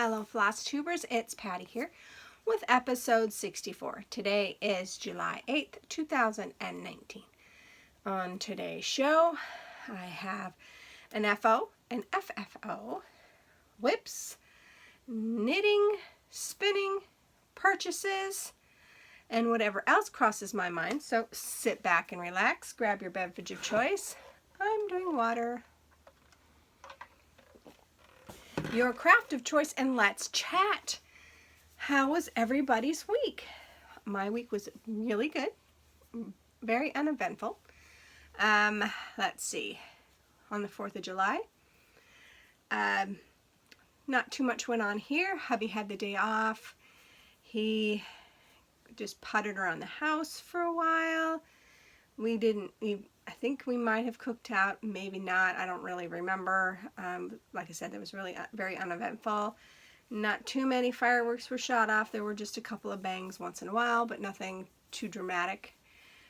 fellow Flosstubers, it's Patty here with episode 64. Today is July 8th, 2019. On today's show, I have an FO, an FFO, whips, knitting, spinning, purchases, and whatever else crosses my mind. So sit back and relax, grab your beverage of choice. I'm doing water. Your craft of choice, and let's chat. How was everybody's week? My week was really good, very uneventful. Let's see, on the 4th of July, not too much went on here. Hubby had the day off. He just puttered around the house for a while. I think we might have cooked out, maybe not. I don't really remember. Like I said, it was really very uneventful. Not too many fireworks were shot off. There were just a couple of bangs once in a while, but nothing too dramatic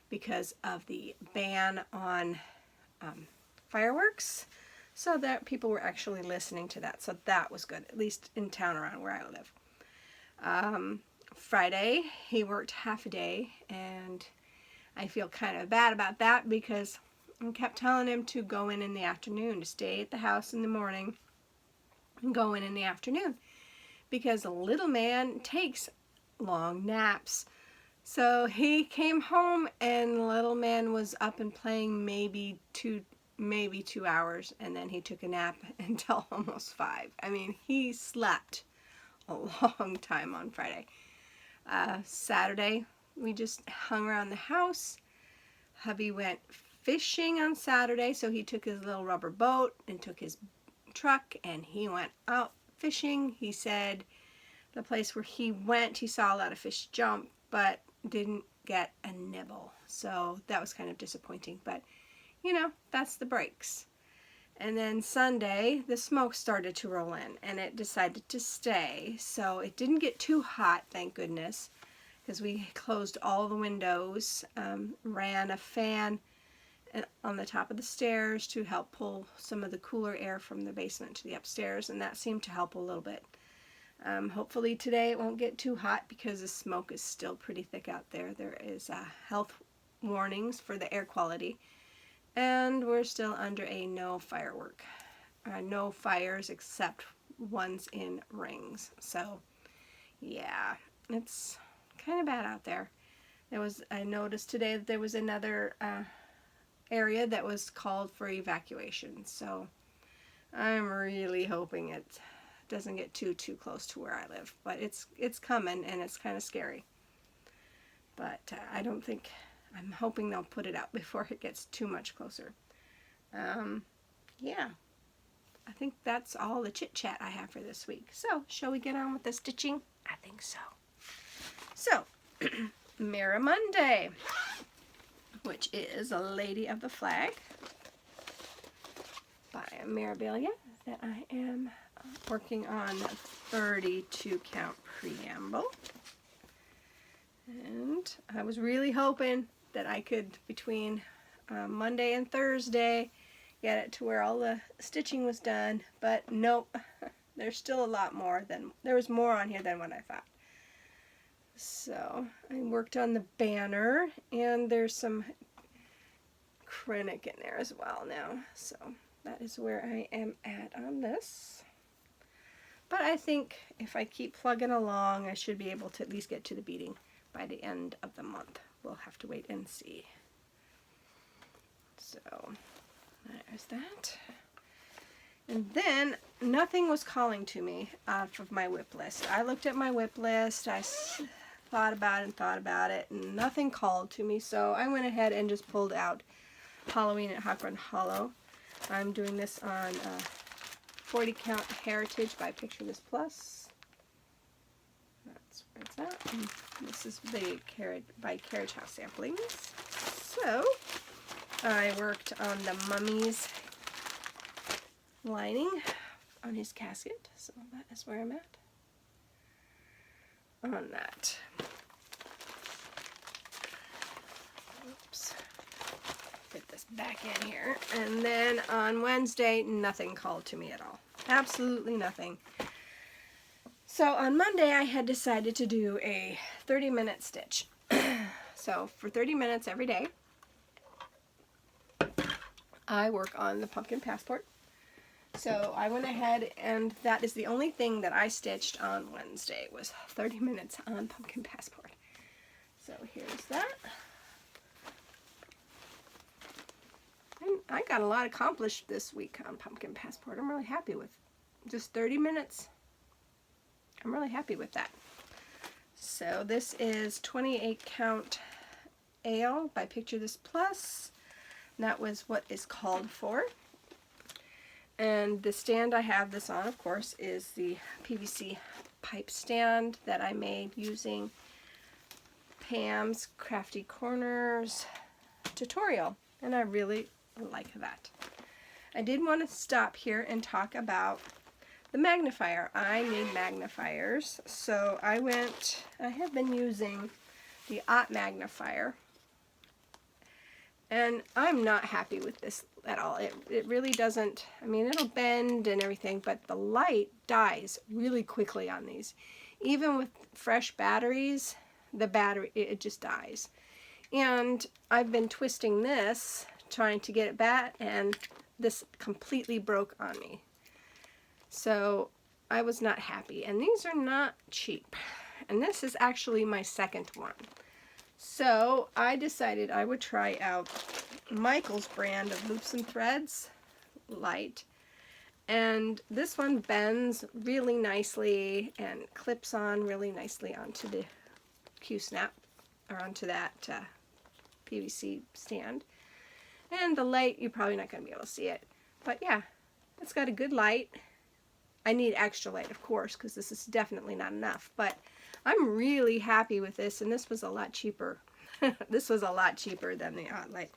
because of the ban on fireworks. So that people were actually listening to that. So that was good, at least in town around where I live. Friday, he worked half a day, and I feel kind of bad about that because I kept telling him to go in the afternoon, to stay at the house in the morning and go in the afternoon, because the little man takes long naps. So he came home and the little man was up and playing maybe 2 hours, and then he took a nap until almost 5. I mean, he slept a long time on Friday. Saturday, we just hung around the house. Hubby went fishing on Saturday, so he took his little rubber boat and took his truck and he went out fishing. He said the place where he went, he saw a lot of fish jump, but didn't get a nibble. So that was kind of disappointing, but you know, that's the breaks. And then Sunday, the smoke started to roll in and it decided to stay. So it didn't get too hot, thank goodness, because we closed all the windows, ran a fan on the top of the stairs to help pull some of the cooler air from the basement to the upstairs, and that seemed to help a little bit. Hopefully today it won't get too hot because the smoke is still pretty thick out there. There is health warnings for the air quality, and we're still under a no fires except ones in rings. So yeah, it's kind of bad out there. I noticed today that there was another area that was called for evacuation. So I'm really hoping it doesn't get too close to where I live. But it's coming, and it's kind of scary. But I'm hoping they'll put it out before it gets too much closer. Yeah, I think that's all the chit chat I have for this week. So shall we get on with the stitching? I think so. So, Mirror Monday, which is a Lady of the Flag by Mirabilia that I am working on 32 count preamble. And I was really hoping that I could, between Monday and Thursday, get it to where all the stitching was done, but nope, there's still a lot more there was more on here than what I thought. So I worked on the banner, and there's some acrylic in there as well now. So that is where I am at on this. But I think if I keep plugging along, I should be able to at least get to the beading by the end of the month. We'll have to wait and see. So there's that. And then nothing was calling to me off of my whip list. I looked at my whip list. I thought about it, and nothing called to me. So I went ahead and just pulled out Halloween at Hawk Run Hollow. I'm doing this on 40 count Heritage by Picture This Plus. That's where it's at. And this is by Carriage House Samplings. So I worked on the Mummy's lining on his casket. So that is where I'm at on that. Oops. Fit this back in here. And then on Wednesday, nothing called to me at all. Absolutely nothing. So on Monday I had decided to do a 30-minute stitch. So for 30 minutes every day, I work on the pumpkin passport. So I went ahead, and that is the only thing that I stitched on Wednesday, was 30 minutes on pumpkin passport. So here's that. And I got a lot accomplished this week on pumpkin passport. I'm really happy with just 30 minutes. I'm really happy with that. So this is 28 count ale by Picture This Plus. That was what is called for. And the stand I have this on, of course, is the PVC pipe stand that I made using Pam's Crafty Corners tutorial. And I really like that. I did want to stop here and talk about the magnifier. I need magnifiers. So I have been using the Ott magnifier. And I'm not happy with this at all. It really doesn't, I mean, it'll bend and everything, but the light dies really quickly on these. Even with fresh batteries, the battery, it just dies. And I've been twisting this, trying to get it back, and this completely broke on me. So I was not happy. And these are not cheap. And this is actually my second one. So I decided I would try out Michael's brand of Loops and Threads light. And this one bends really nicely and clips on really nicely onto the Q-snap, or onto that PVC stand. And the light, you're probably not going to be able to see it. But yeah, it's got a good light. I need extra light, of course, because this is definitely not enough. But I'm really happy with this, and this was a lot cheaper. This was a lot cheaper than the Ott light.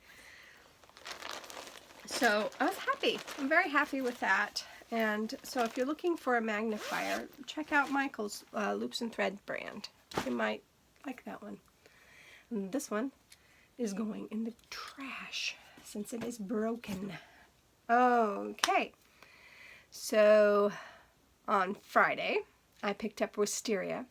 So I was happy. I'm very happy with that. And so if you're looking for a magnifier, check out Michael's Loops and Thread brand. You might like that one. And this one is going in the trash since it is broken. Okay. So on Friday, I picked up Wisteria.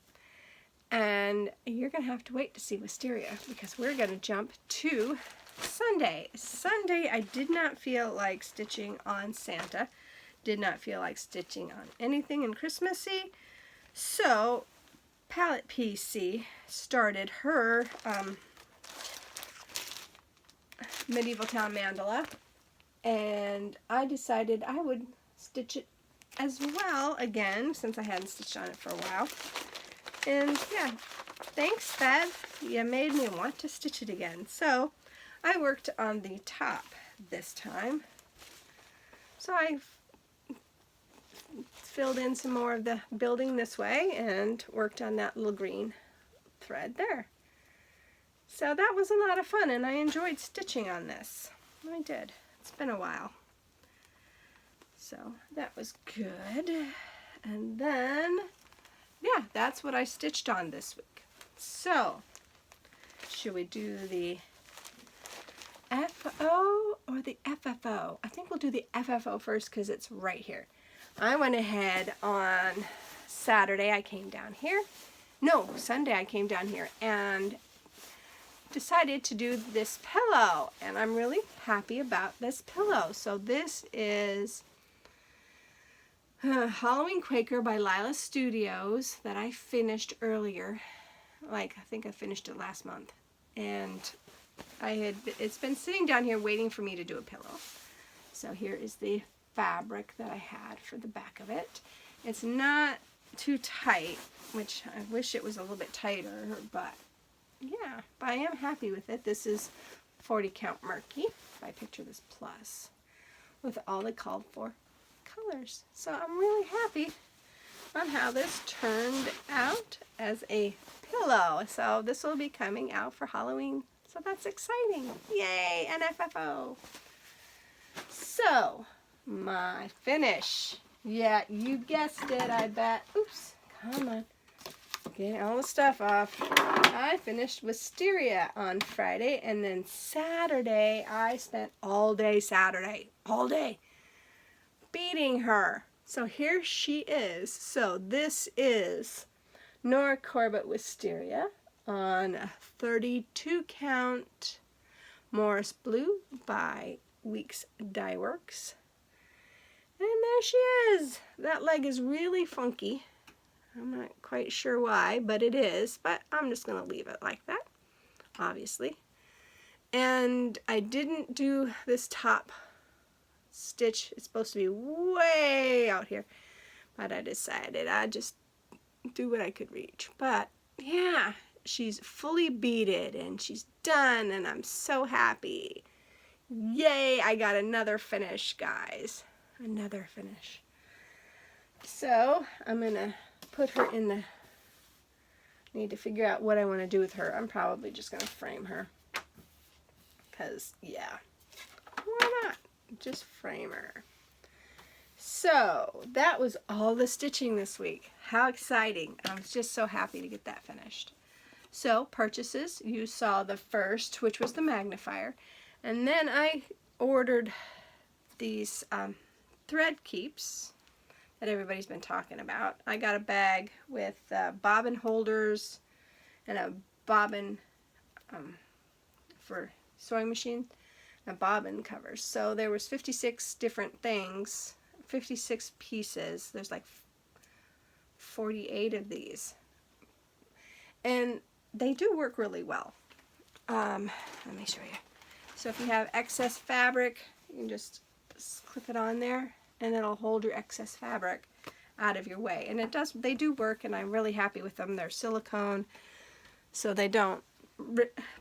And you're going to have to wait to see Wisteria, because we're going to jump to Sunday. Sunday, I did not feel like stitching on Santa. Did not feel like stitching on anything in Christmassy. So, Palette PC started her Medieval Town Mandala. And I decided I would stitch it as well again, since I hadn't stitched on it for a while. And yeah, thanks, Bev. You made me want to stitch it again. So I worked on the top this time. So I filled in some more of the building this way and worked on that little green thread there. So that was a lot of fun, and I enjoyed stitching on this. I did. It's been a while. So that was good. And then, yeah, that's what I stitched on this week. So, should we do the FO or the FFO? I think we'll do the FFO first because it's right here. I went ahead on Saturday, I came down here. No, Sunday I came down here and decided to do this pillow. And I'm really happy about this pillow. So this is Halloween Quaker by Lila Studios that I finished earlier. I think I finished it last month. And it's been sitting down here waiting for me to do a pillow. So here is the fabric that I had for the back of it. It's not too tight, which I wish it was a little bit tighter, but yeah, but I am happy with it. This is 40 count Murky by Picture This Plus with all the called for colors. So I'm really happy on how this turned out as a pillow. So this will be coming out for Halloween. So that's exciting. Yay, an FFO. So, my finish. Yeah, you guessed it, I bet. Oops, come on. Get all the stuff off. I finished Wisteria on Friday, and then Saturday, I spent all day Saturday, all day, beating her. So here she is. So this is Nora Corbett Wisteria on a 32 count Morris Blue by Weeks Dye Works. And there she is. That leg is really funky. I'm not quite sure why, but it is. But I'm just going to leave it like that, obviously. And I didn't do this top stitch. It's supposed to be way out here. But I decided I'd just do what I could reach. But yeah, she's fully beaded and she's done and I'm so happy. Yay, I got another finish, guys. Another finish. So I'm gonna put her in the, need to figure out what I want to do with her. I'm probably just gonna frame her, because yeah, why not just frame her. So that was all the stitching this week. How exciting. I was just so happy to get that finished. So purchases, you saw the first, which was the magnifier, and then I ordered these thread keeps that everybody's been talking about. I got a bag with bobbin holders and a bobbin for sewing machine and bobbin covers. So there was 56 different things, 56 pieces. There's like 48 of these. And they do work really well. Let me show you. So if you have excess fabric, you can just clip it on there and it'll hold your excess fabric out of your way. And they do work, and I'm really happy with them. They're silicone, so they don't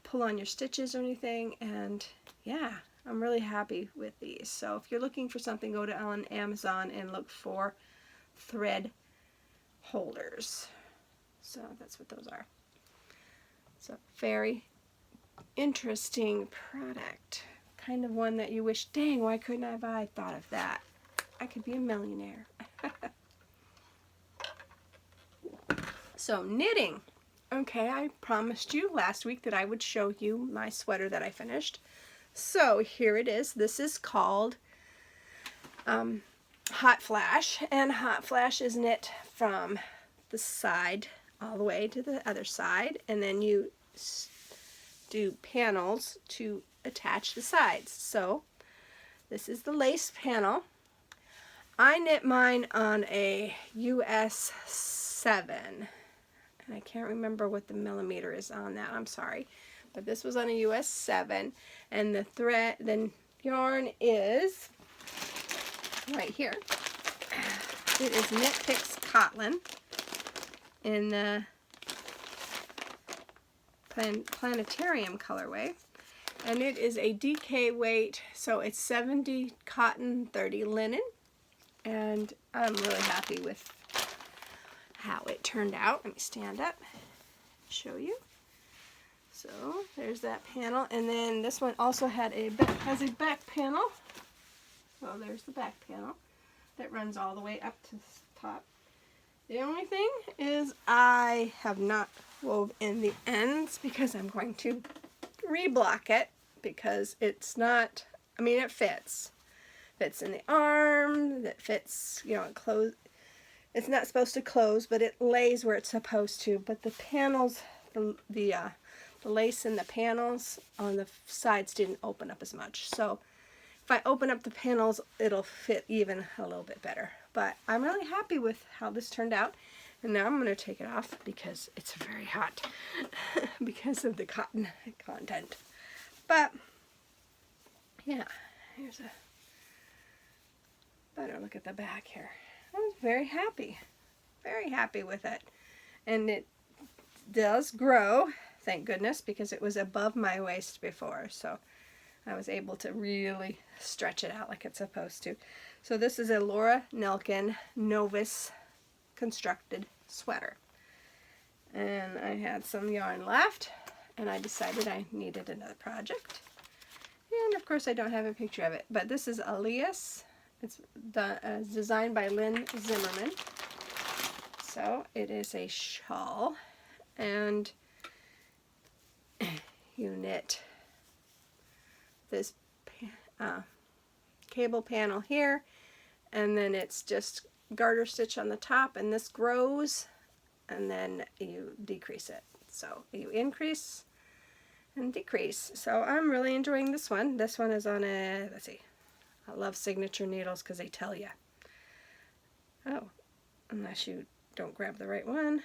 pull on your stitches or anything. And yeah, I'm really happy with these. So if you're looking for something, go to on Amazon and look for thread holders. So that's what those are. So very interesting product. Kind of one that you wish, dang, why couldn't I thought of that? I could be a millionaire. So knitting. Okay, I promised you last week that I would show you my sweater that I finished. So here it is. This is called Hot Flash, and Hot Flash is knit from the side all the way to the other side, and then you do panels to attach the sides. So this is the lace panel. I knit mine on a US 7, and I can't remember what the millimeter is on that, I'm sorry, but this was on a US 7, and the thread, the yarn is right here. It is Knit Picks Cotton in the Planetarium colorway, and it is a DK weight, so it's 70 cotton, 30 linen, and I'm really happy with how it turned out. Let me stand up, show you. So there's that panel, and then this one also has a back panel. So there's the back panel that runs all the way up to the top. The only thing is I have not wove in the ends because I'm going to reblock it, because it's not, I mean, it fits. Fits in the arm, that fits, you know, it close. It's not supposed to close, but it lays where it's supposed to. But the panels, the lace in the panels on the sides didn't open up as much. So if I open up the panels, it'll fit even a little bit better. But I'm really happy with how this turned out. And now I'm going to take it off because it's very hot because of the cotton content. But yeah, here's a better look at the back here. I was very happy with it. And it does grow, thank goodness, because it was above my waist before. So I was able to really stretch it out like it's supposed to. So this is a Laura Nelkin Novus constructed sweater. And I had some yarn left, and I decided I needed another project. And of course I don't have a picture of it, but this is Elias. It's designed by Lynn Zimmerman. So it is a shawl, and you knit this cable panel here, and then it's just garter stitch on the top, and this grows, and then you decrease it. So you increase and decrease. So I'm really enjoying this one. This one is on a, let's see, I love signature needles because they tell you. Oh, unless you don't grab the right one.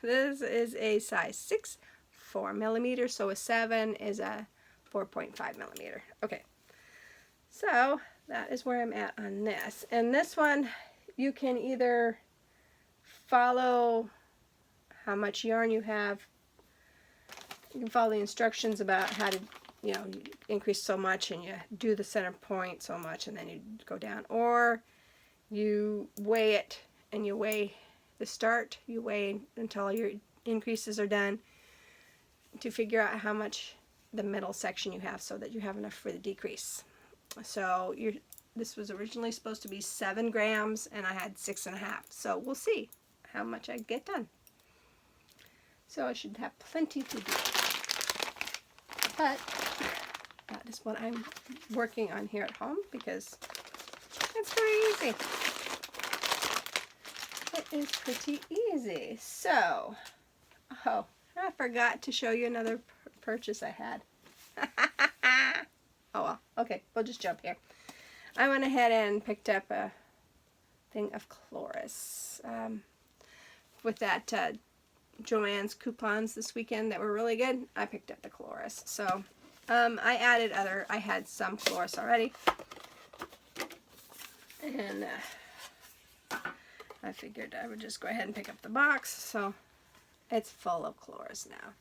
This is a size 6, 4 millimeters, so a 7 is a 4.5 millimeter. Okay, so that is where I'm at on this. And this one, you can either follow how much yarn you have. You can follow the instructions about how to, you know, increase so much and you do the center point so much and then you go down. Or you weigh it and you weigh the start, you weigh until your increases are done to figure out how much the middle section you have so that you have enough for the decrease. So this was originally supposed to be 7 grams and I had 6.5. So we'll see how much I get done. So I should have plenty to do. But that is what I'm working on here at home because it's very easy. It is pretty easy. So, oh, I forgot to show you another purchase I had. Oh well, okay, we'll just jump here. I went ahead and picked up a thing of Chloris. With that Joann's coupons this weekend that were really good, I picked up the Chloris. So I added I had some Chloris already. And I figured I would just go ahead and pick up the box. So it's full of Chloris now.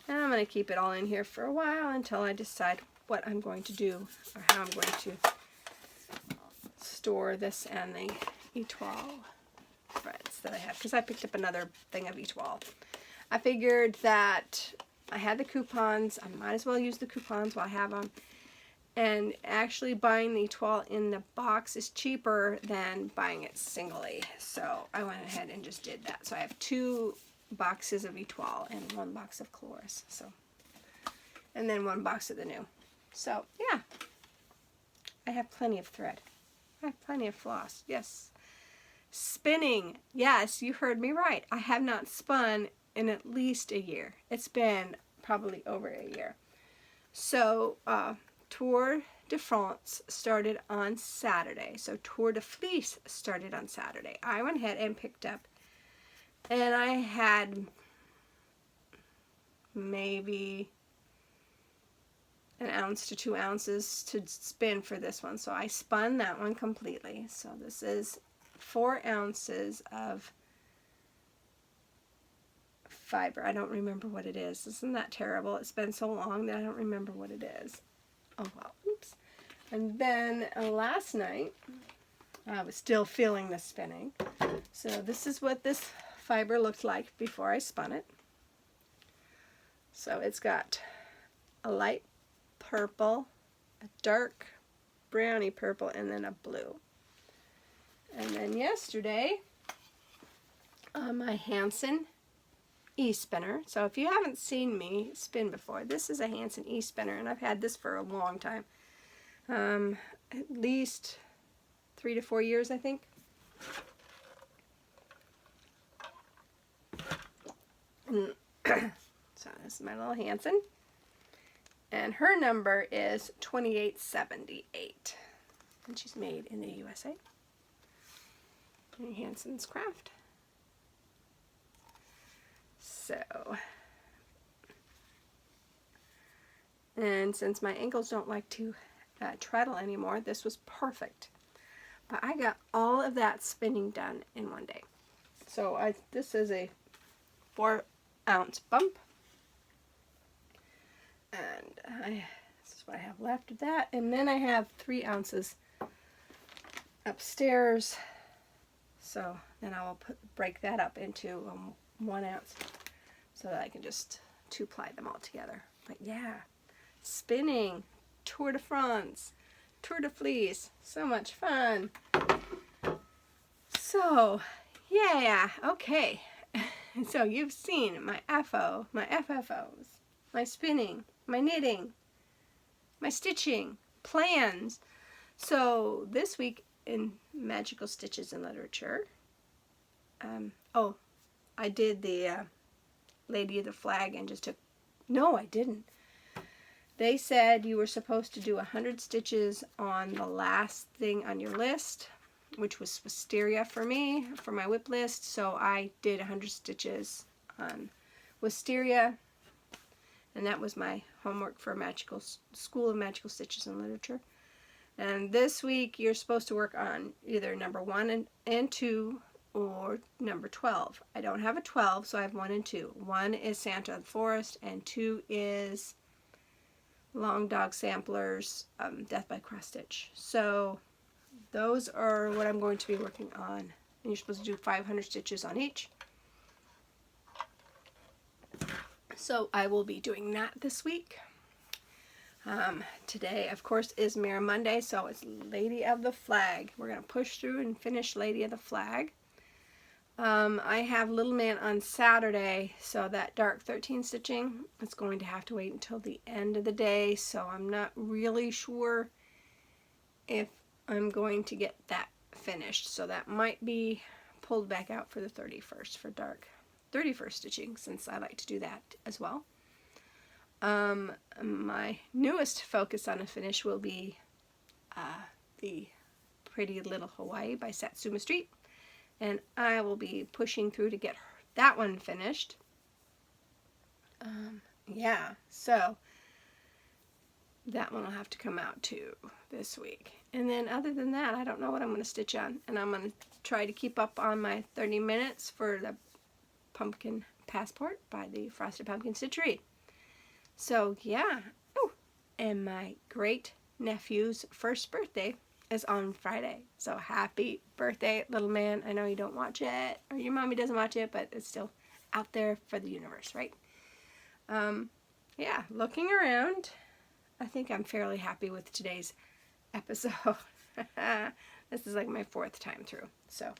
And I'm going to keep it all in here for a while until I decide what I'm going to do or how I'm going to store this and the etoile threads that I have, because I picked up another thing of etoile. I figured that I had the coupons, I might as well use the coupons while I have them, and actually buying the etoile in the box is cheaper than buying it singly, so I went ahead and just did that. So I have 2 boxes of etoile and 1 box of Chloris, so, and then 1 box of the new. So yeah, I have plenty of thread. I have plenty of floss. Yes. Spinning. Yes, you heard me right. I have not spun in at least a year. It's been probably over a year. So Tour de France started on Saturday. So Tour de Fleece started on Saturday. I went ahead and picked up, and I had maybe 1 ounce to 2 ounces to spin for this one. So I spun that one completely. So this is 4 ounces of fiber. I don't remember what it is. Isn't that terrible? It's been so long that I don't remember what it is. Oh well, oops. And then last night, I was still feeling the spinning. So this is what this fiber looked like before I spun it. So it's got a light purple, a dark browny purple, and then a blue. And then yesterday, my Hanson e-spinner. So if you haven't seen me spin before, this is a Hanson e-spinner, and I've had this for a long time. At least 3 to 4 years, I think. So this is my little Hanson. And her number is 2878. And she's made in the USA. Hanson's Craft. So, and since my ankles don't like to treadle anymore, this was perfect. But I got all of that spinning done in one day. So this is a 4 ounce bump. And this is what I have left of that. And then I have 3 ounces upstairs. So then I will break that up into 1 ounce so that I can just 2-ply them all together. But yeah, spinning, Tour de France, Tour de Fleece, so much fun. So yeah, okay. So you've seen my FO, my FFOs, my spinning, my knitting, my stitching, plans. So this week in Magical Stitches in Literature. Oh, I did the Lady of the Flag and just took... No, I didn't. They said you were supposed to do 100 stitches on the last thing on your list, which was wisteria for me, for my whip list. So I did 100 stitches on wisteria, and that was my homework for School of Magical Stitches in Literature. And this week you're supposed to work on either number 1 and 2 or number 12. I don't have a 12, so I have 1 and 2. 1 is Santa of the Forest, and 2 is Long Dog Sampler's Death by Cross Stitch. So those are what I'm going to be working on. And you're supposed to do 500 stitches on each. So I will be doing that this week. Today, of course, is Mirror Monday, so it's Lady of the Flag. We're going to push through and finish Lady of the Flag. I have Little Man on Saturday, so that dark 13 stitching, it's going to have to wait until the end of the day, so I'm not really sure if I'm going to get that finished. So that might be pulled back out for the 31st for dark 31st stitching, since I like to do that as well. My newest focus on a finish will be the Pretty Little Hawaii by Satsuma Street. And I will be pushing through to get that one finished. Yeah, so that one will have to come out too this week. And then other than that, I don't know what I'm going to stitch on. And I'm going to try to keep up on my 30 minutes for the Pumpkin Passport by the Frosted Pumpkin Stitchery. So yeah. Oh, and my great nephew's first birthday is on Friday. So happy birthday, little man. I know you don't watch it, or your mommy doesn't watch it, but it's still out there for the universe, right? Yeah, looking around, I think I'm fairly happy with today's episode. This is like my 4th time through. So,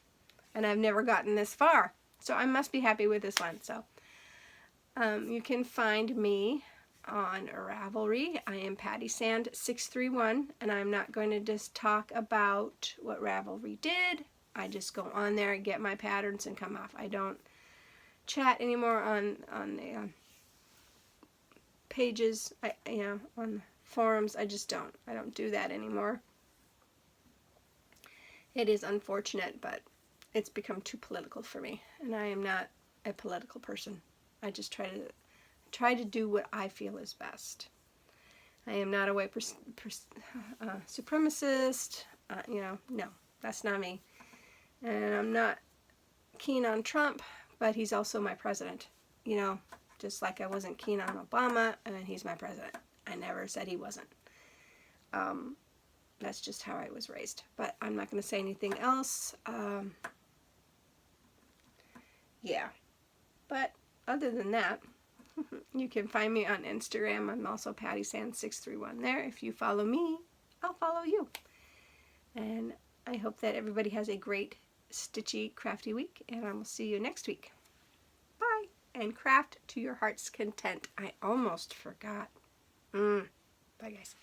and I've never gotten this far. So I must be happy with this one. So, you can find me on Ravelry. I am Patty Sand 631, and I'm not going to just talk about what Ravelry did. I just go on there and get my patterns and come off. I don't chat anymore on the pages, on forums. I just don't. I don't do that anymore. It is unfortunate, but it's become too political for me, and I am not a political person. I just try to do what I feel is best. I am not a white supremacist. No, that's not me. And I'm not keen on Trump, but he's also my president. Just like I wasn't keen on Obama, and he's my president. I never said he wasn't. That's just how I was raised. But I'm not going to say anything else. Yeah. But other than that, you can find me on Instagram. I'm also PattySand631 there. If you follow me, I'll follow you. And I hope that everybody has a great stitchy, crafty week, and I will see you next week. Bye, and craft to your heart's content. I almost forgot. Bye, guys.